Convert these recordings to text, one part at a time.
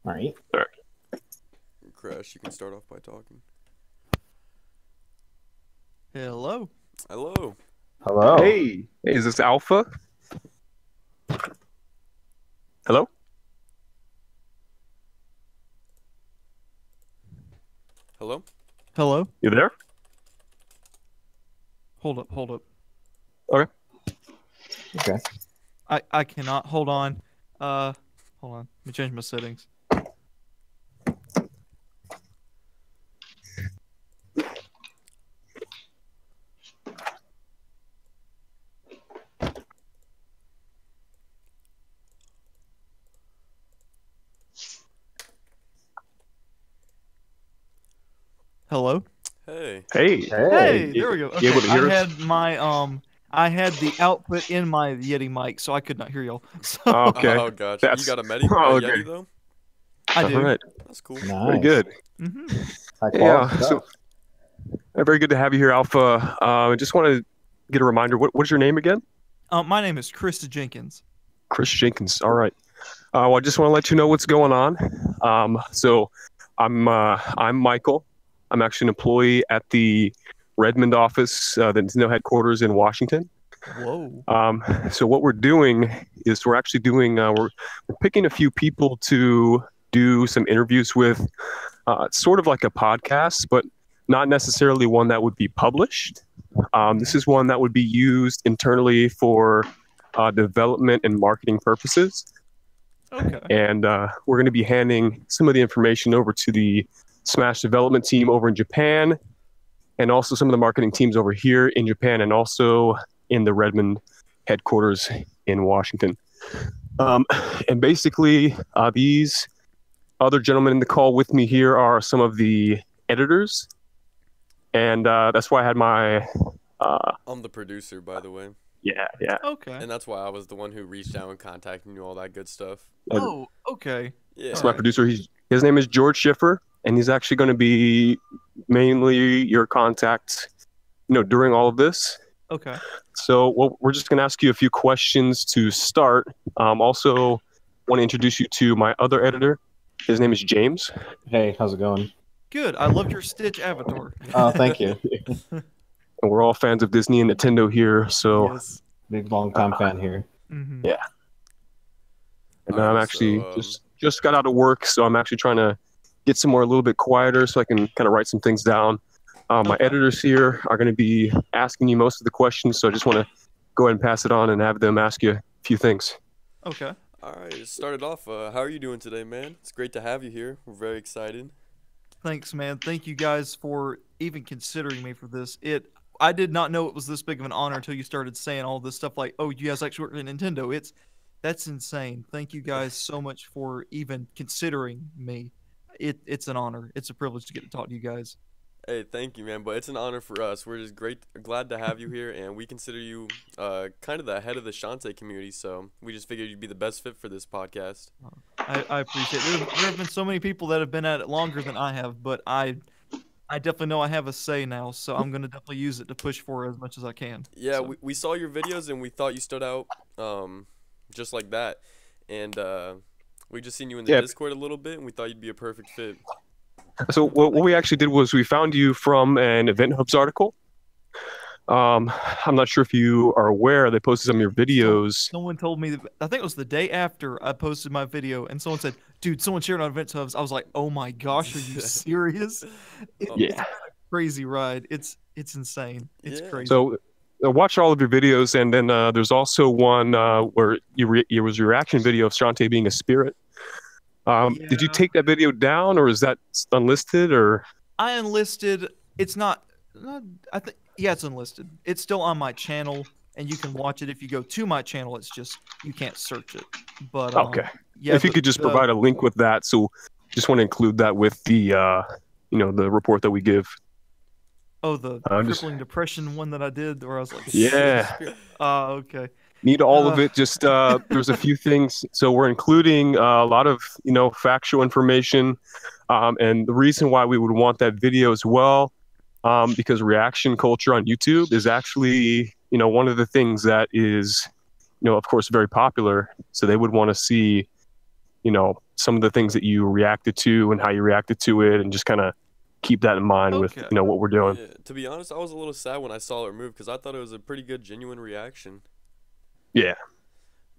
All right. All right. Crash, you can start off by talking. Hello. Hello. Hello. Hey, is this Alpha? Hello? Hello? Hello. You there? Hold up. Okay. Okay. I cannot. Hold on. Hold on. Let me change my settings. Hello. Hey. Hey. Hey, there we go. Okay, You able to hear I us? had my I had the output in my Yeti mic, so I could not hear y'all. So Okay. Oh, gotcha. You That's got a Medi oh, a okay. Yeti though? I All do. right. That's cool. Nice. Very good. hmm High Yeah. quality So stuff. very good to have you here, Alpha. I just want to get a reminder. What's your name again? My name is Krista Jenkins. Chris Jenkins. All right. Well, I just want to let you know what's going on. So I'm Michael. I'm actually an employee at the Redmond office, the Nintendo headquarters in Washington. Whoa. So what we're doing is we're actually doing we're picking a few people to do some interviews with, sort of like a podcast, but not necessarily one that would be published. This is one that would be used internally for development and marketing purposes. Okay. And we're going to be handing some of the information over to the Smash development team over in Japan, and also some of the marketing teams over here in Japan, and also in the Redmond headquarters in Washington. And basically, these other gentlemen in the call with me here are some of the editors, and that's why I had my I'm the producer, by the way. yeah. Okay. And that's why I was the one who reached out and contacted you, all that good stuff. Oh, okay. Yeah. That's my producer. His name is George Schiffer, and he's actually going to be mainly your contact, during all of this. Okay. So we're just going to ask you a few questions to start. Also, want to introduce you to my other editor. His name is James. Hey, how's it going? Good. I loved your Stitch avatar. Oh, thank you. And we're all fans of Disney and Nintendo here. So, Yes. Big long time fan here. Mm-hmm. Yeah. and All I'm right, actually so, just got out of work, so I'm actually trying to get somewhere a little bit quieter so I can kind of write some things down. My Okay. editors here are going to be asking you most of the questions, so I just want to go ahead and pass it on and have them ask you a few things. Okay. All right, started off. How are you doing today, man? It's great to have you here. We're very excited. Thanks, man. Thank you guys for even considering me for this. I did not know it was this big of an honor until you started saying all this stuff like, "Oh, you guys actually work at Nintendo." That's insane. Thank you guys so much for even considering me. It's an honor. It's a privilege to get to talk to you guys. Hey, thank you, man. But it's an honor for us. We're just glad to have you here, and we consider you kind of the head of the Shantae community. So we just figured you'd be the best fit for this podcast. I appreciate it. There have been so many people that have been at it longer than I have, but I definitely know I have a say now, so I'm gonna definitely use it to push for as much as I can. Yeah, So, we saw your videos and we thought you stood out, just like that. And we just seen you in the Yeah. Discord a little bit, and we thought you'd be a perfect fit. So what we actually did was we found you from an Event Hubs article. I'm not sure if you are aware, they posted some of your videos. someone told me that, I think it was the day after I posted my video, and someone said, "Dude, someone shared it on Event Hubs." I was like, "Oh my gosh, are you serious?" It's Yeah. been a crazy ride. It's insane. It's Yeah. crazy. So watch all of your videos, and then there's also one where it was your reaction video of Shantae being a spirit. Did you Yeah. take that video down, or is that unlisted, or? I enlisted. It's not. I think yeah, it's unlisted. It's still on my channel, and you can watch it if you go to my channel. It's just you can't search it. But Okay. yeah. If you could just provide a link with that, so just want to include that with the the report that we give. the just- crippling depression one that I did, where I was like, Yeah. okay. Need all of it. Just there's a few things. So we're including a lot of factual information, and the reason why we would want that video as well, because reaction culture on YouTube is actually one of the things that is of course very popular. So they would want to see some of the things that you reacted to and how you reacted to it, and just kind of keep that in mind with, Okay. what we're doing. Yeah, to be honest, I was a little sad when I saw it move because I thought it was a pretty good, genuine reaction. Yeah.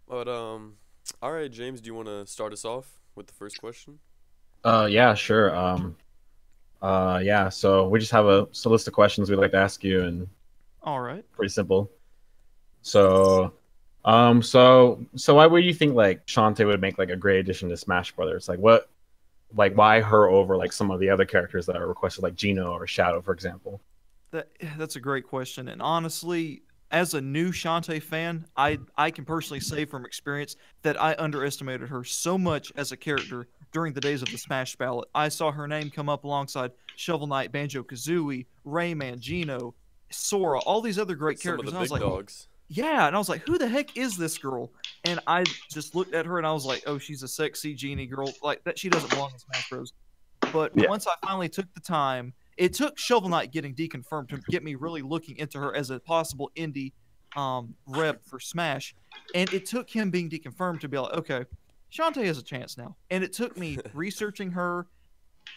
But all right, James, do you want to start us off with the first question? Yeah, sure. Yeah. So we just have a list of questions we'd like to ask you, and All right. pretty simple. So, so why would you think like Shantae would make like a great addition to Smash Brothers? Why her over like some of the other characters that are requested, like Gino or Shadow, for example? That's a great question. And honestly, as a new Shantae fan, I can personally say from experience that I underestimated her so much as a character during the days of the Smash ballot. I saw her name come up alongside Shovel Knight, Banjo-Kazooie, Rayman, Gino, Sora, all these other great Some of characters. the And I was big like, dogs. yeah, and I was like, who the heck is this girl? And I just looked at her and I was like, oh, she's a sexy genie girl. Like that, she doesn't belong in Smash Bros. But Yeah. once I finally took the time, it took Shovel Knight getting deconfirmed to get me really looking into her as a possible indie rep for Smash. And it took him being deconfirmed to be like, okay, Shantae has a chance now. And it took me researching her,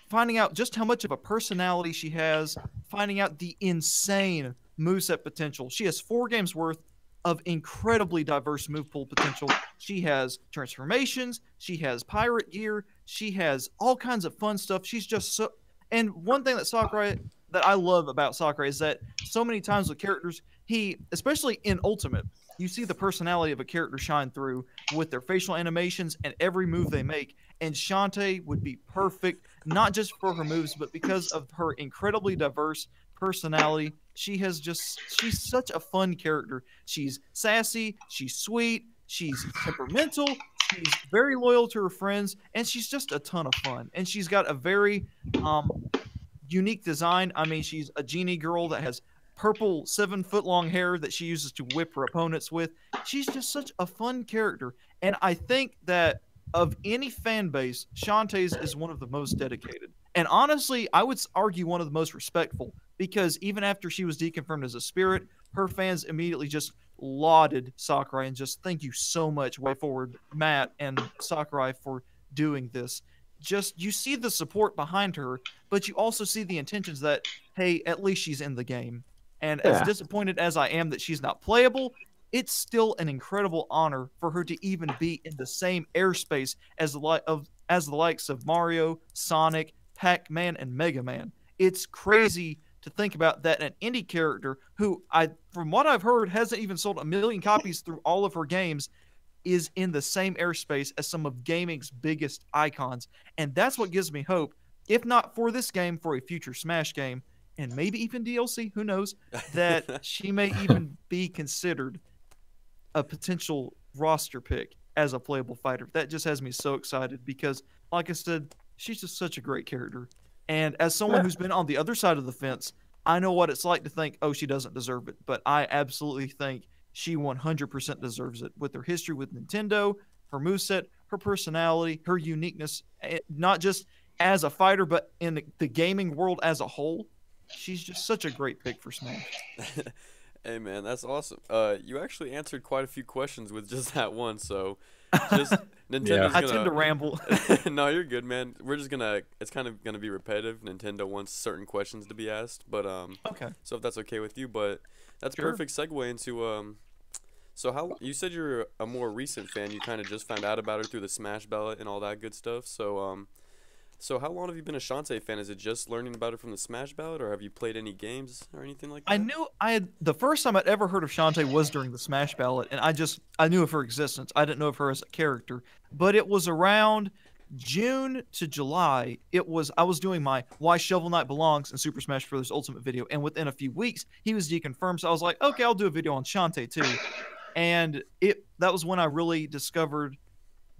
finding out just how much of a personality she has, finding out the insane moveset potential. She has 4 games worth of incredibly diverse move pool potential. She has transformations, she has pirate gear, she has all kinds of fun stuff. She's just so. And one thing that I love about Sakurai is that so many times with characters, especially in Ultimate, you see the personality of a character shine through with their facial animations and every move they make. And Shantae would be perfect, not just for her moves, but because of her incredibly diverse personality. She's such a fun character. She's sassy, she's sweet, she's temperamental, she's very loyal to her friends, and she's just a ton of fun. And she's got a very unique design. I mean, she's a genie girl that has purple 7-foot-long hair that she uses to whip her opponents with. She's just such a fun character. And I think that of any fan base, Shantae's is one of the most dedicated. And honestly, I would argue one of the most respectful, because even after she was deconfirmed as a spirit, her fans immediately just lauded Sakurai and just thank you so much, Way Forward, Matt, and Sakurai for doing this. Just you see the support behind her, but you also see the intentions that, hey, at least she's in the game. And as disappointed as I am that she's not playable, it's still an incredible honor for her to even be in the same airspace as the likes of Mario, Sonic, Pac-Man, and Mega Man. It's crazy to think about that an indie character who, from what I've heard, hasn't even sold 1 million copies through all of her games, is in the same airspace as some of gaming's biggest icons. And that's what gives me hope, if not for this game, for a future Smash game, and maybe even DLC, who knows, that she may even be considered a potential roster pick as a playable fighter. That just has me so excited because, like I said, she's just such a great character. And as someone who's been on the other side of the fence, I know what it's like to think, oh, she doesn't deserve it. But I absolutely think she 100% deserves it. With her history with Nintendo, her moveset, her personality, her uniqueness, not just as a fighter, but in the gaming world as a whole, she's just such a great pick for Smash. Hey, man, that's awesome. You actually answered quite a few questions with just that one, so just Nintendo's I tend to ramble. No, you're good, man. We're just it's kind of gonna be repetitive. Nintendo wants certain questions to be asked, but Okay. so if that's okay with you, but that's Sure. perfect segue into so how you said you're a more recent fan, you kind of just found out about her through the Smash ballot and all that good stuff, so how long have you been a Shantae fan? Is it just learning about it from the Smash ballot, or have you played any games or anything like that? The first time I'd ever heard of Shantae was during the Smash ballot, and I knew of her existence. I didn't know of her as a character, but it was around June to July. I was doing my Why Shovel Knight Belongs in Super Smash Bros. Ultimate video, and within a few weeks he was deconfirmed. So I was like, okay, I'll do a video on Shantae too, and that was when I really discovered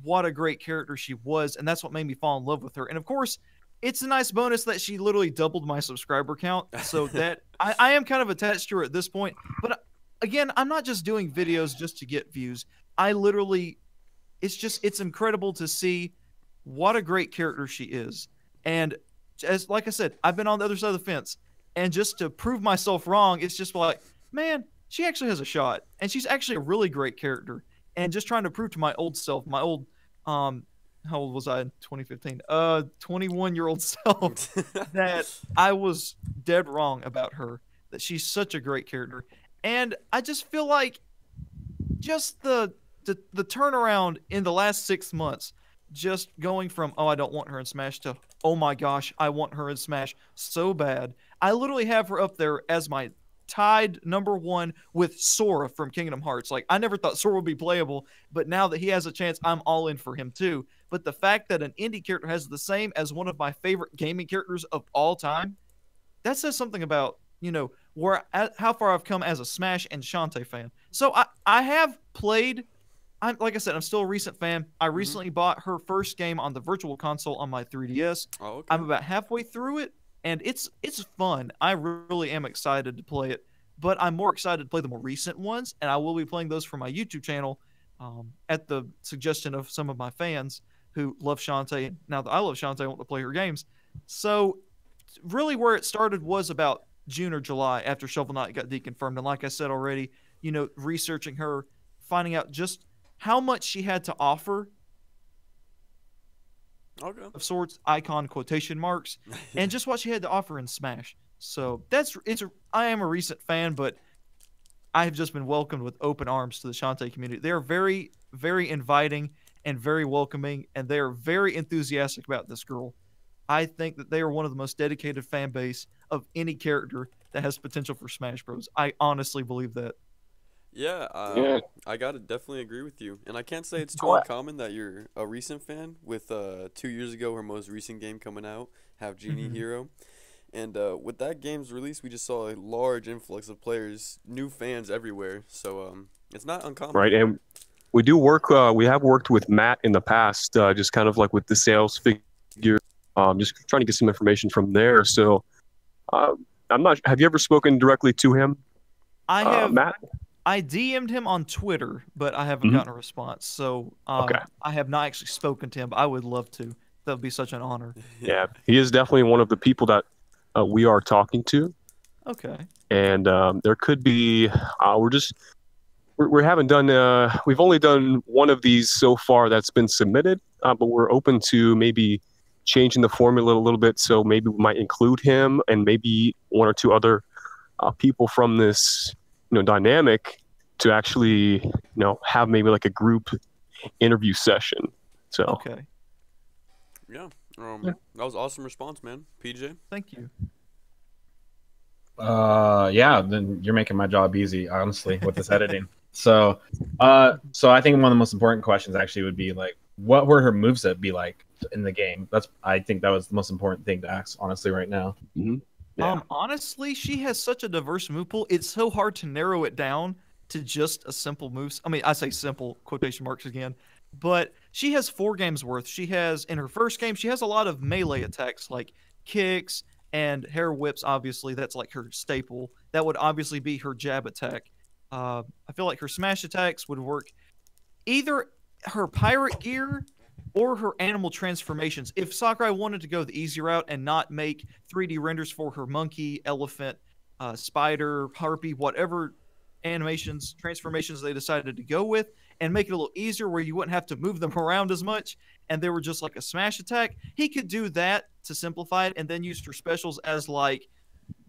what a great character she was, and that's what made me fall in love with her. And of course, it's a nice bonus that she literally doubled my subscriber count, so that I am kind of attached to her at this point. But again, I'm not just doing videos just to get views. It's incredible to see what a great character she is. And like I said, I've been on the other side of the fence, and just to prove myself wrong, it's just like, man, she actually has a shot, and she's actually a really great character. And just trying to prove to my old self, my old how old was I in 2015? 21-year-old self that I was dead wrong about her. That she's such a great character, and I just feel like just the turnaround in the last 6 months, just going from oh I don't want her in Smash to oh my gosh I want her in Smash so bad. I literally have her up there as my tied #1 with Sora from Kingdom Hearts. Like I never thought Sora would be playable, but now that he has a chance, I'm all in for him too. But the fact that an indie character has the same as one of my favorite gaming characters of all time, that says something about how far I've come as a Smash and Shantae fan. So I have played. Like I said, I'm still a recent fan. I recently bought her first game on the Virtual Console on my 3DS. Oh, okay. I'm about halfway through it, and it's fun. I really am excited to play it, but I'm more excited to play the more recent ones, and I will be playing those for my YouTube channel at the suggestion of some of my fans who love Shantae. And now that I love Shantae, I want to play her games. So really where it started was about June or July after Shovel Knight got deconfirmed. And like I said already, researching her, finding out just how much she had to offer of sorts, icon quotation marks, and just what she had to offer in Smash. So I am a recent fan, but I have just been welcomed with open arms to the Shantae community. They are very, very inviting and very welcoming, and they are very enthusiastic about this girl. I think that they are one of the most dedicated fan base of any character that has potential for Smash Bros. I honestly believe that. Yeah, Yeah. I gotta definitely agree with you, and I can't say it's too uncommon that you're a recent fan. With 2 years ago, her most recent game coming out, Have Genie Hero, and with that game's release, we just saw a large influx of players, new fans everywhere. So it's not uncommon. Right, and we do work. We have worked with Matt in the past, just kind of like with the sales figure, just trying to get some information from there. So I'm not. Have you ever spoken directly to him? I have, Matt. I DM'd him on Twitter, but I haven't gotten a response. So Okay. I have not actually spoken to him, but I would love to. That would be such an honor. Yeah, he is definitely one of the people that we are talking to. Okay. And there could be. We haven't done. We've only done one of these so far that's been submitted, but we're open to maybe changing the formula a little bit. So maybe we might include him and maybe one or two other people from this dynamic to actually have maybe like a group interview session. So Okay. Yeah. That was an awesome response, man. PJ. Thank you. Yeah, then you're making my job easy, honestly, with this editing. So I think one of the most important questions actually would be like, what would her moveset be like in the game? I think that was the most important thing to ask, honestly, right now. Yeah. Honestly, she has such a diverse move pool. It's so hard to narrow it down to just a simple move. I mean, I say simple, quotation marks again, but she has 4 games worth. She has, in her first game, she has a lot of melee attacks like kicks and hair whips. Obviously, that's like her staple. That would obviously be her jab attack. I feel like her smash attacks would work either her pirate gear or her animal transformations. If Sakurai wanted to go the easy route and not make 3D renders for her monkey, elephant, spider, harpy, whatever transformations they decided to go with, and make it a little easier where you wouldn't have to move them around as much, and they were just like a smash attack, he could do that to simplify it, and then use her specials as like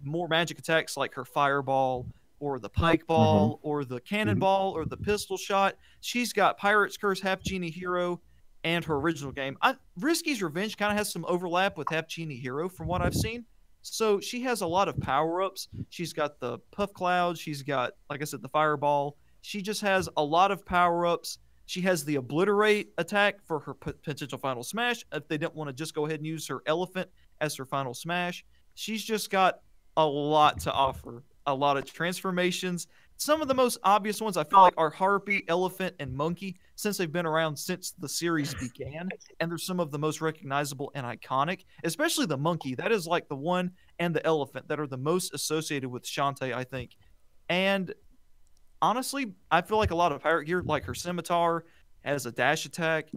more magic attacks like her fireball or the pike ball or the cannonball or the pistol shot. She's got Pirate's Curse, Half Genie Hero, and her original game. Risky's Revenge kind of has some overlap with Half Genie Hero from what I've seen. So she has a lot of power-ups. She's got the Puff Cloud. She's got, like I said, the Fireball. She just has a lot of power-ups. She has the Obliterate attack for her potential final smash if they didn't want to just go ahead and use her Elephant as her final smash. She's just got a lot to offer, a lot of transformations. Some of the most obvious ones I feel like are Harpy, Elephant, and Monkey, since they've been around since the series began, and they're some of the most recognizable and iconic, especially the Monkey. That is like the one and the Elephant that are the most associated with Shantae, I think. And honestly, I feel like a lot of pirate gear, like her Scimitar, has a dash attack.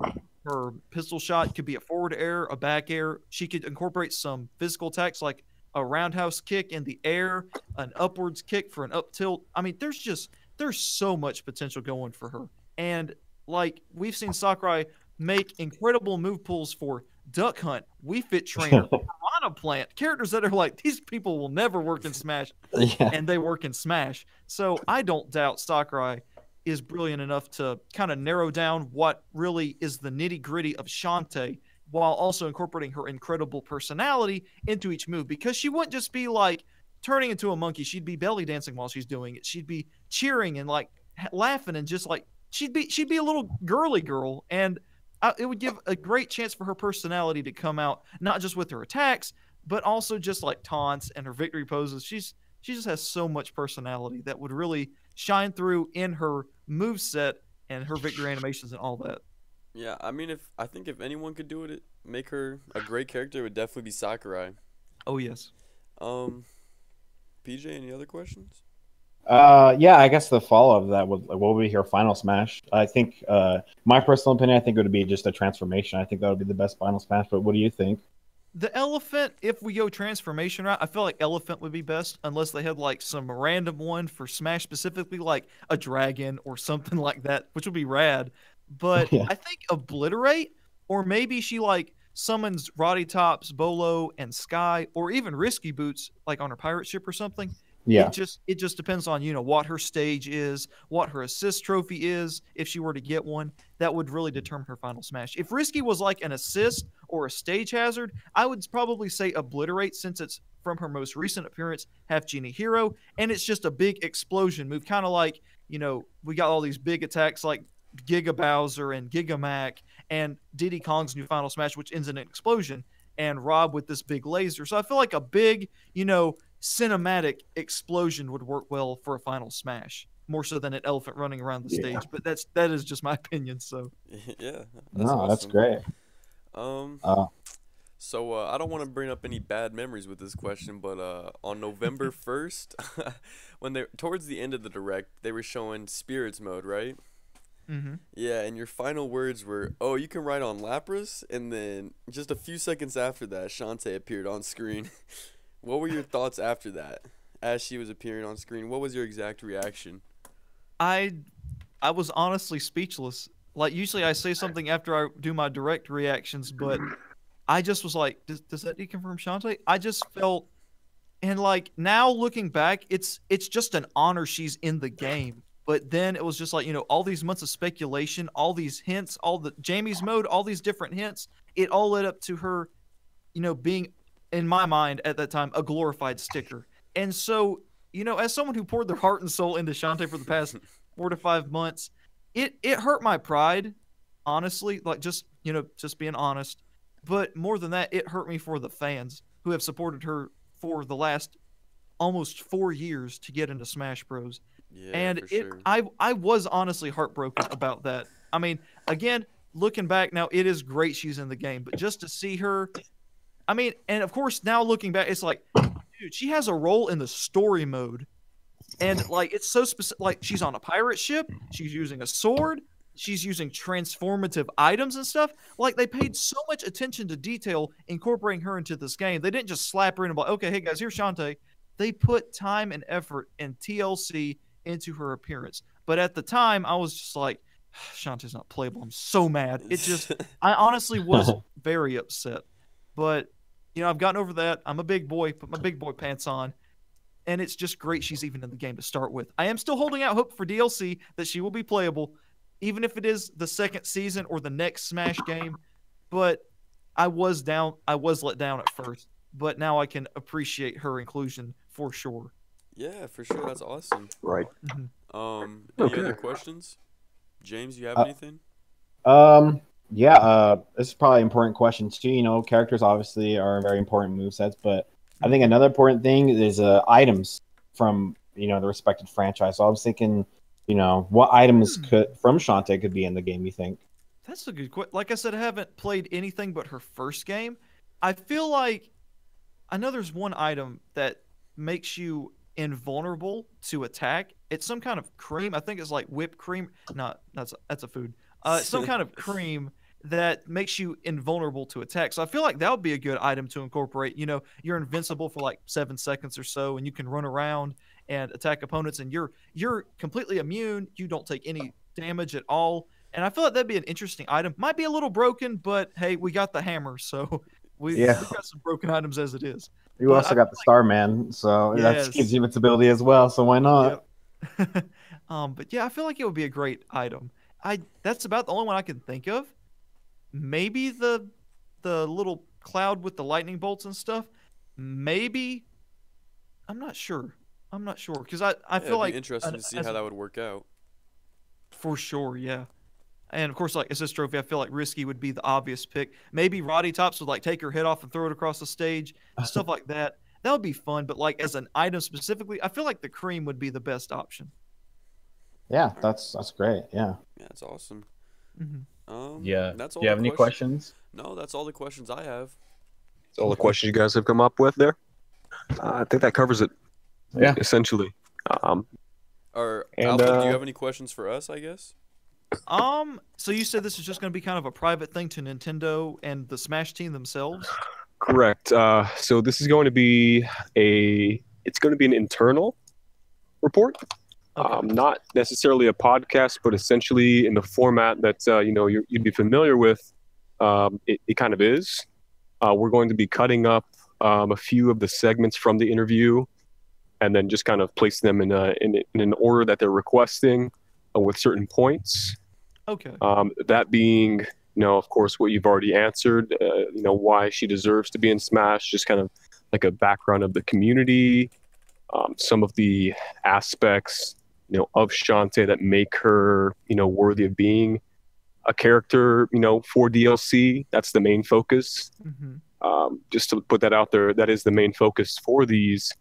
Her pistol shot could be a forward air, a back air. She could incorporate some physical attacks like a roundhouse kick in the air, an upwards kick for an up tilt. I mean, there's so much potential going for her. And like we've seen Sakurai make incredible move pools for Duck Hunt, We Fit Trainer, Piranha Plant, characters that are like, these people will never work in Smash, Yeah. and they work in Smash. So I don't doubt Sakurai is brilliant enough to kind of narrow down what really is the nitty-gritty of Shantae, while also incorporating her incredible personality into each move, because she wouldn't just be like turning into a monkey. She'd be belly dancing while she's doing it. She'd be cheering and like laughing, and just like she'd be a little girly girl, and it would give a great chance for her personality to come out, not just with her attacks, but also just like taunts and her victory poses. She just has so much personality that would really shine through in her moveset and her victory animations and all that. Yeah, I mean, I think if anyone could do it, make her a great character, it would definitely be Sakurai. Oh yes. PJ, any other questions? Yeah, I guess the follow-up of that would, like, what would be her final Smash? I think, my personal opinion, I think it would be just a transformation. I think that would be the best final Smash, but what do you think? The elephant, if we go transformation route, I feel like elephant would be best, unless they had like some random one for Smash specifically, like a dragon or something like that, which would be rad. But Yeah. I think obliterate, or maybe she like summons Roddy Tops, Bolo, and Sky, or even Risky Boots, like on her pirate ship or something. Yeah. It just depends on, what her stage is, what her assist trophy is, if she were to get one. That would really determine her final Smash. If Risky was like an assist or a stage hazard, I would probably say obliterate, since it's from her most recent appearance, Half Genie Hero, and it's just a big explosion move, kind of like, we got all these big attacks like Giga Bowser and Giga Mac and Diddy Kong's new final Smash, which ends in an explosion, and Rob with this big laser. So I feel like a big, cinematic explosion would work well for a final Smash, more so than an elephant running around the stage. But that is just my opinion. So Yeah, That's awesome. great. So I don't want to bring up any bad memories with this question, but on November 1st, towards the end of the direct, they were showing Spirits mode, right? Mm-hmm. Yeah, and your final words were, "Oh, you can ride on Lapras," and then just a few seconds after that, Shantae appeared on screen. What were your thoughts after that, as she was appearing on screen? What was your exact reaction? I was honestly speechless. Like, usually I say something after I do my direct reactions, but I just was like, does that deconfirm Shantae? I just felt, and like now looking back, it's just an honor she's in the game. But then it was just like, all these months of speculation, all these hints, all the Jamie's mode, all these different hints, it all led up to her, being, in my mind at that time, a glorified sticker. And so, as someone who poured their heart and soul into Shantae for the past 4 to 5 months, it hurt my pride, honestly, like just being honest. But more than that, it hurt me for the fans who have supported her for the last almost 4 years to get into Smash Bros. Yeah, And for sure. I was honestly heartbroken about that. I mean, again, looking back now, it is great she's in the game, but just to see her, I mean, and of course now looking back, it's like, dude, she has a role in the story mode, and like it's so specific. Like, she's on a pirate ship, she's using a sword, she's using transformative items and stuff. Like, they paid so much attention to detail incorporating her into this game. They didn't just slap her in and be like, okay, hey guys, here's Shantae. They put time and effort and TLC into her appearance. But at the time, I was just like, Shantae's not playable. I'm so mad. I honestly was very upset. But, I've gotten over that. I'm a big boy, put my big boy pants on. And it's just great she's even in the game to start with. I am still holding out hope for DLC that she will be playable, even if it is the second season or the next Smash game. But I was let down at first. But now I can appreciate her inclusion for sure. Yeah, for sure. That's awesome. Right. Any Okay. other questions? James, you have anything? Yeah, this is probably an important question too. Characters obviously are very important movesets, but I think another important thing is items from the respected franchise. So I was thinking, what items from Shantae could be in the game, you think? That's a good question. Like I said, I haven't played anything but her first game. I feel like I know there's one item that makes you invulnerable to attack. It's some kind of cream. I think it's like whipped cream. No, that's a food. Some kind of cream that makes you invulnerable to attack. So I feel like that would be a good item to incorporate. You're invincible for like 7 seconds or so, and you can run around and attack opponents, and you're completely immune. You don't take any damage at all. And I feel like that'd be an interesting item. Might be a little broken, but hey, we got the hammer, so we've got some broken items as it is. You But also I got the Starman, so that Yes. gives you its ability as well. So why not? Yep. But yeah, I feel like it would be a great item. That's about the only one I can think of. Maybe the little cloud with the lightning bolts and stuff. Maybe I'm not sure because I Yeah, feel it'd like be interesting to see how that would work out. for sure, yeah. And of course, like assist trophy, I feel like Risky would be the obvious pick. Maybe Roddy Tops would like take her head off and throw it across the stage, stuff like that. That would be fun. But like as an item specifically, I feel like the cream would be the best option. Yeah, that's great. Yeah. Yeah, that's awesome. Yeah. That's all. Do you have any questions? No, that's all the questions I have. That's all the questions you guys have come up with there. I think that covers it. Yeah. Essentially. Or And, Alpha, do you have any questions for us? I guess. So you said this is just going to be kind of a private thing to Nintendo and the Smash team themselves? Correct. So this is going to be an internal report. Okay. Not necessarily a podcast, but essentially in the format that you'd be familiar with. It kind of is. We're going to be cutting up a few of the segments from the interview, and then just kind of placing them in an order that they're requesting, with certain points. Okay. That being, of course, what you've already answered. Why she deserves to be in Smash. Just kind of like a background of the community, some of the aspects, of Shantae that make her, worthy of being a character, for DLC. That's the main focus. Just to put that out there, that is the main focus for these,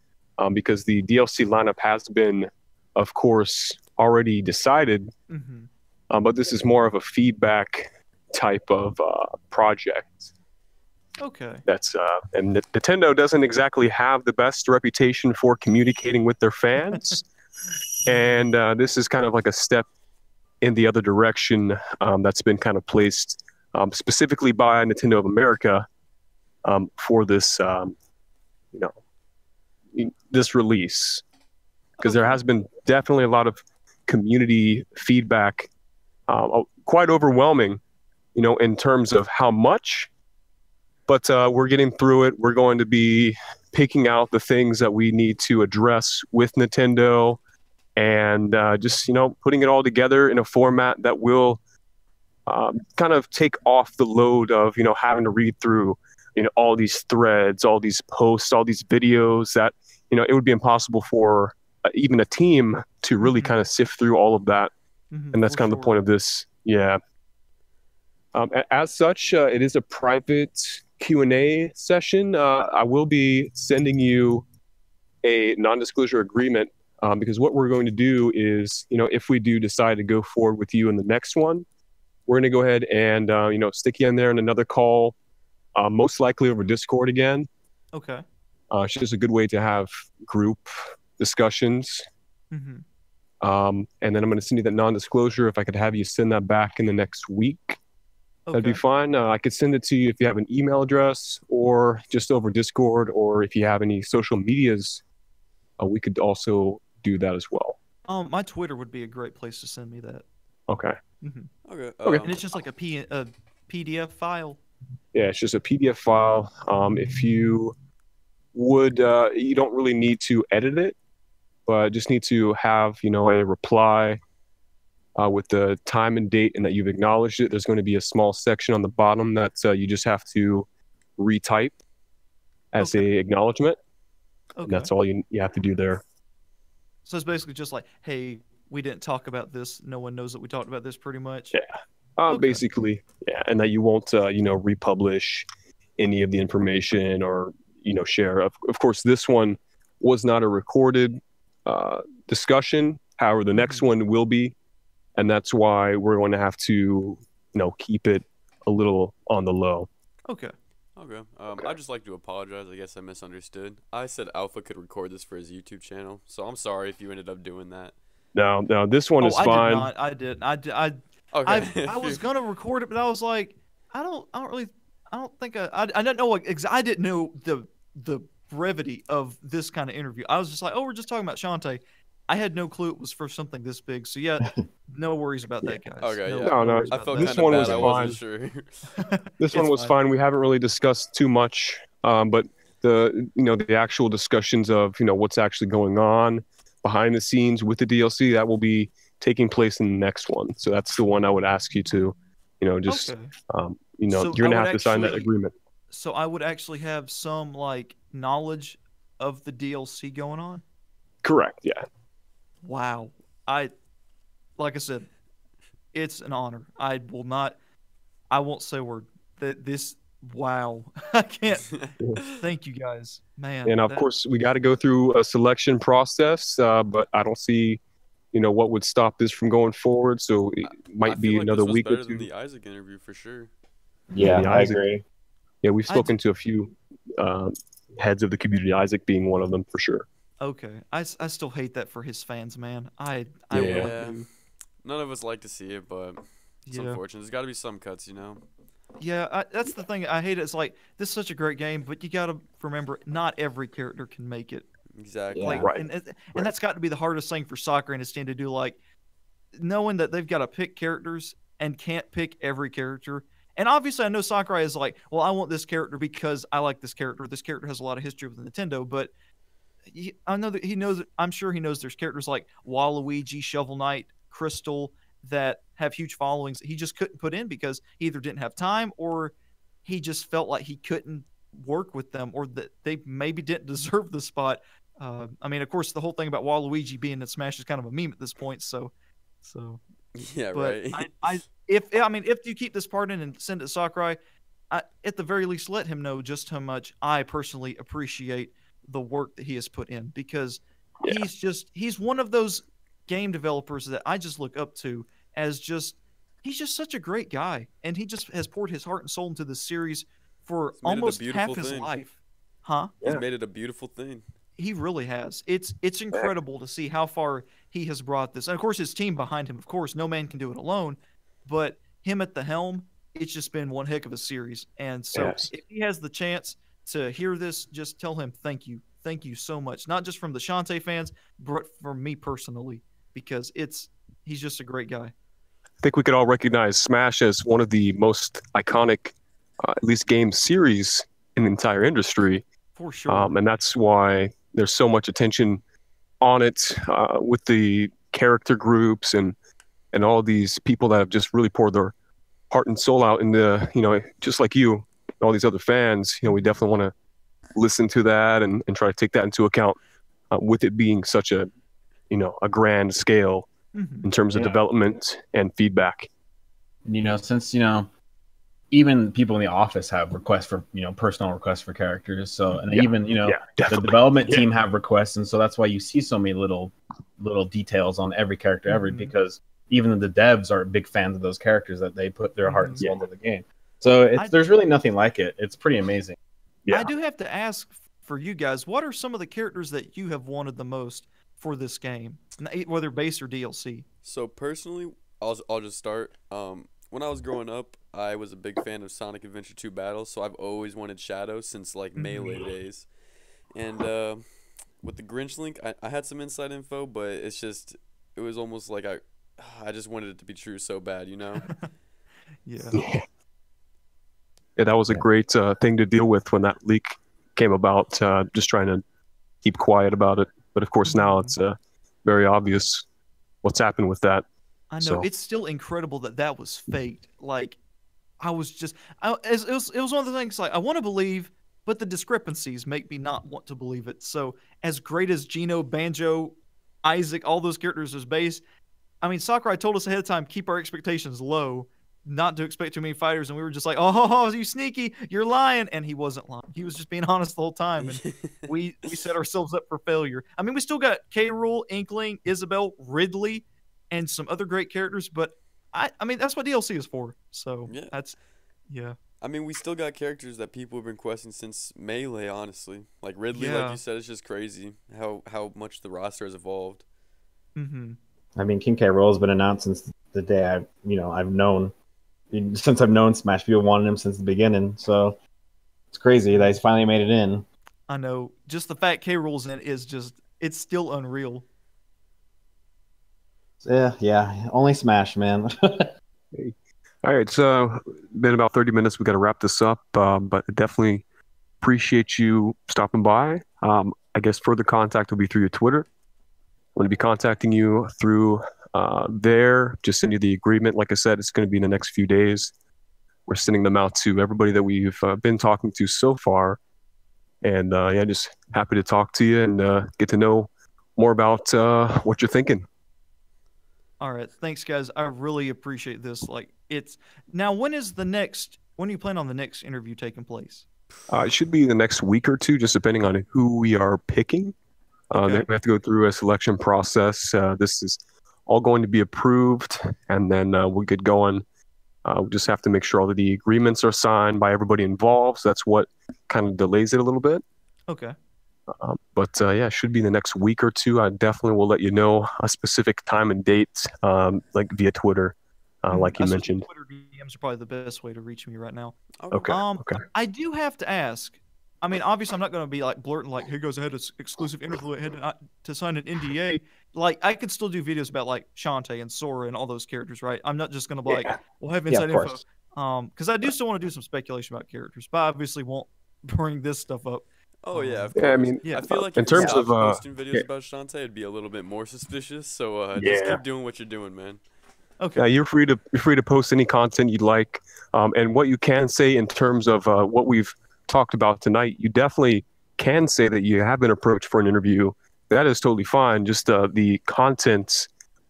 because the DLC lineup has been, of course, already decided. But this is more of a feedback type of project. Okay. That's and Nintendo doesn't exactly have the best reputation for communicating with their fans. And this is kind of like a step in the other direction, that's been kind of placed specifically by Nintendo of America for this, this release. Because there has been definitely a lot of community feedback, quite overwhelming, in terms of how much. But we're getting through it. We're going to be picking out the things that we need to address with Nintendo, and just putting it all together in a format that will kind of take off the load of having to read through all these threads, all these posts, all these videos that it would be impossible for even a team to really kind of sift through all of that. And that's kind of the point of this. Yeah. As such, it is a private Q&A session. I will be sending you a non-disclosure agreement, because what we're going to do is, if we do decide to go forward with you in the next one, we're going to go ahead and, stick you in there in another call, most likely over Discord again. Okay. It's just a good way to have group discussions. And then I'm going to send you that non-disclosure. If I could have you send that back in the next week, that'd be fine. I could send it to you if you have an email address, or just over Discord, or if you have any social medias, we could also do that as well. My Twitter would be a great place to send me that. Okay. Okay. And it's just like a PDF file. Yeah, it's just a PDF file. If you would, you don't really need to edit it, but just need to have, a reply with the time and date and that you've acknowledged it. There's going to be a small section on the bottom that you just have to retype as a acknowledgement. And that's all you have to do there. So it's basically just like, hey, we didn't talk about this. No one knows that we talked about this, pretty much. Yeah. Basically, yeah. And that you won't, republish any of the information or, share. Of course, this one was not a recorded discussion. However, the next one will be. And that's why we're going to have to, keep it a little on the low. Okay. I'd just like to apologize. I guess I misunderstood. I said Alpha could record this for his YouTube channel, so I'm sorry if you ended up doing that. No, this one is fine. I did not. I was gonna record it, but I was like, I don't think I didn't know I didn't know the brevity of this kind of interview. I was just like, oh, we're just talking about Shantae, I had no clue it was for something this big. So yeah, no worries about that, guys. Okay, no, yeah. No, no, worries I about felt that. This kind of one bad. was I wasn't sure. This one It's was fine. fine. We haven't really discussed too much, but the actual discussions of what's actually going on behind the scenes with the DLC, that will be taking place in the next one. So that's the one I would ask you to, just Okay. you're I gonna would have to sign that actually- agreement. So I would actually have some like knowledge of the DLC going on. Correct. Yeah. Wow. Like I said, it's an honor. I won't say a word. Wow. I can't. Thank you guys. Man. And of course, we got to go through a selection process, but I don't see, what would stop this from going forward. So it I might feel be like another this was week or better than two. the Isaac interview for sure. Yeah, the I Isaac- agree. Yeah, we've I spoken to a few heads of the community, Isaac being one of them for sure. Okay. I still hate that for his fans, man. I Yeah. really Yeah. do. None of us like to see it, but it's Yeah. unfortunate. There's got to be some cuts, you know. Yeah, that's the thing. I hate it. It's like this is such a great game, but you got to remember, not every character can make it. Exactly. Yeah. Like, Right. and that's got to be the hardest thing for soccer industry to do. Like, knowing that they've got to pick characters and can't pick every character. And obviously, I know Sakurai is like, well, I want this character because I like this character. This character has a lot of history with Nintendo, but I know that he knows. I'm sure he knows there's characters like Waluigi, Shovel Knight, Crystal that have huge followings that he just couldn't put in because he either didn't have time or he just felt like he couldn't work with them or that they maybe didn't deserve the spot. I mean, of course, the whole thing about Waluigi being in Smash is kind of a meme at this point. So, Yeah, but right. if you keep this part in and send it to Sakurai, at the very least, let him know just how much I personally appreciate the work that he has put in because Yeah. he's one of those game developers that I just look up to as he's just such a great guy and he just has poured his heart and soul into this series for He's made it a almost beautiful half his thing. life. Huh? He's Yeah. made it a beautiful thing. He really has. It's incredible to see how far he has brought this. And of course his team behind him, of course, no man can do it alone, but him at the helm, it's just been one heck of a series. And so Yes. if he has the chance to hear this, just tell him thank you. Thank you so much. Not just from the Shantae fans, but from me personally, because he's just a great guy. I think we could all recognize Smash as one of the most iconic, at least game series in the entire industry. For sure. And that's why there's so much attention on it with the character groups and all these people that have just really poured their heart and soul out into, just like you, all these other fans, we definitely want to listen to that and try to take that into account with it being such a grand scale Mhm. in terms of Yeah. development and feedback. Since even people in the office have requests for personal requests for characters, so and Yeah. even Yeah, the definitely. development Yeah. team have requests, and so that's why you see so many little details on every character Mhm. because even the devs are big fans of those characters that they put their heart and Mhm. soul into the game. So I- there's really nothing like it. It's pretty amazing. Yeah. I do have to ask for you guys, what are some of the characters that you have wanted the most for this game, whether base or DLC? So personally, I'll just start. When I was growing up, I was a big fan of Sonic Adventure 2 Battle, so I've always wanted Shadow since like Melee days. And with the Grinch Link, I had some inside info, but it was almost like I just wanted it to be true so bad, Yeah. Yeah, that was a great thing to deal with when that leak came about. Just trying to keep quiet about it, but of course now it's very obvious what's happened with that. I know So- it's still incredible that was faked. Like, it was one of the things like I want to believe, but the discrepancies make me not want to believe it. So as great as Gino, Banjo, Isaac, all those characters as base, I mean Sakurai told us ahead of time keep our expectations low, not to expect too many fighters, and we were just like, oh, you sneaky, you're lying, and he wasn't lying. He was just being honest the whole time, and we set ourselves up for failure. I mean, we still got K. Rool, Inkling, Isabel, Ridley, and some other great characters, but I mean that's what DLC is for. So Yeah. yeah. I mean, we still got characters that people have been questioning since Melee, honestly. Like Ridley, Yeah. like you said, it's just crazy how much the roster has evolved. Mm-hmm. I mean, King K. Rool has been announced since the day I've known Smash. People wanted him since the beginning, so it's crazy that he's finally made it in. I know. Just the fact K. Rool's in it is it's still unreal. Yeah, only Smash, man. All right, so been about 30 minutes. We got to wrap this up, but I definitely appreciate you stopping by. I guess further contact will be through your Twitter. I'm going to be contacting you through there. Just send you the agreement. Like I said, it's going to be in the next few days. We're sending them out to everybody that we've been talking to so far. And yeah, just happy to talk to you and get to know more about what you're thinking. All right, thanks, guys. I really appreciate this. Like, it's now. When do you plan on the next interview taking place? It should be the next week or two, just depending on who we are picking. Okay. We have to go through a selection process. This is all going to be approved, and then we'll get going. We just have to make sure all of the agreements are signed by everybody involved. So that's what kind of delays it a little bit. Okay. But yeah, it should be the next week or two. I definitely will let you know a specific time and date, like via Twitter, like you mentioned. Twitter DMs are probably the best way to reach me right now. Okay. Okay. I do have to ask. I mean, obviously, I'm not going to be like blurting like, "Hey, guys, I had an exclusive interview, I had to sign an NDA." Like, I could still do videos about like Shantae and Sora and all those characters, right? I'm not just going to be like, "We'll have inside info," because I do still want to do some speculation about characters, but I obviously won't bring this stuff up. Oh yeah, of course. Yeah, I mean, I feel like in if you terms stopped of posting videos about Shantae, it'd be a little bit more suspicious. So just keep doing what you're doing, man. Okay. Yeah, you're free to post any content you'd like, and what you can say in terms of what we've talked about tonight, you definitely can say that you have been approached for an interview. That is totally fine. Just the contents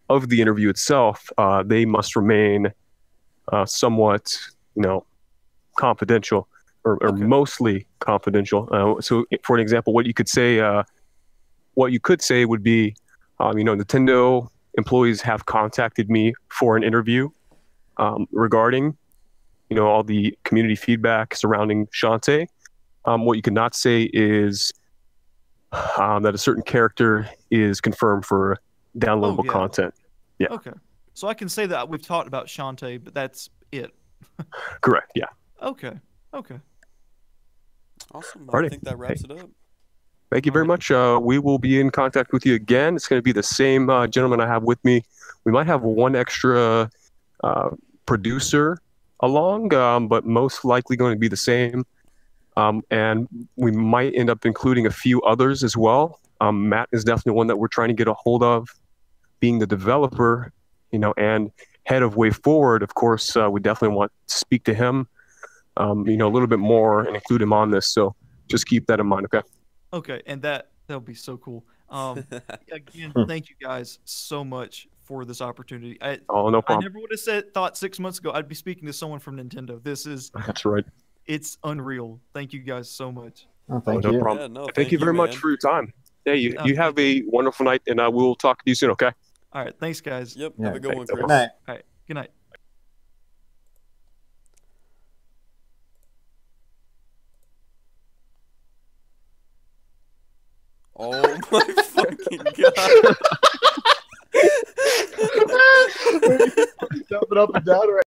of the interview itself, they must remain somewhat, confidential or mostly confidential. So, for an example, what you could say would be, Nintendo employees have contacted me for an interview regarding all the community feedback surrounding Shantae. What you could not say is that a certain character is confirmed for downloadable content. Yeah. Okay. So I can say that we've talked about Shantae, but that's it. Correct. Yeah. Okay. Awesome. Alrighty. I think that wraps it up. Thank you very much. We will be in contact with you again. It's going to be the same gentleman I have with me. We might have one extra producer along, but most likely going to be the same. And we might end up including a few others as well. Matt is definitely one that we're trying to get a hold of, being the developer, and head of Way Forward. Of course, we definitely want to speak to him, a little bit more and include him on this. So just keep that in mind. Okay. Okay, and that'll be so cool. Again, thank you guys so much for this opportunity. No problem. I never would have thought 6 months ago I'd be speaking to someone from Nintendo. That's right. It's unreal. Thank you guys so much. Oh, thank no you. problem. Yeah, Thank you very much for your time. Yeah, you have a wonderful night, and we'll talk to you soon. Okay. All right, thanks, guys. Yep. Yeah, Have a good one, Chris. Good night. All right, good night. Oh my fucking god. Jumping up and down right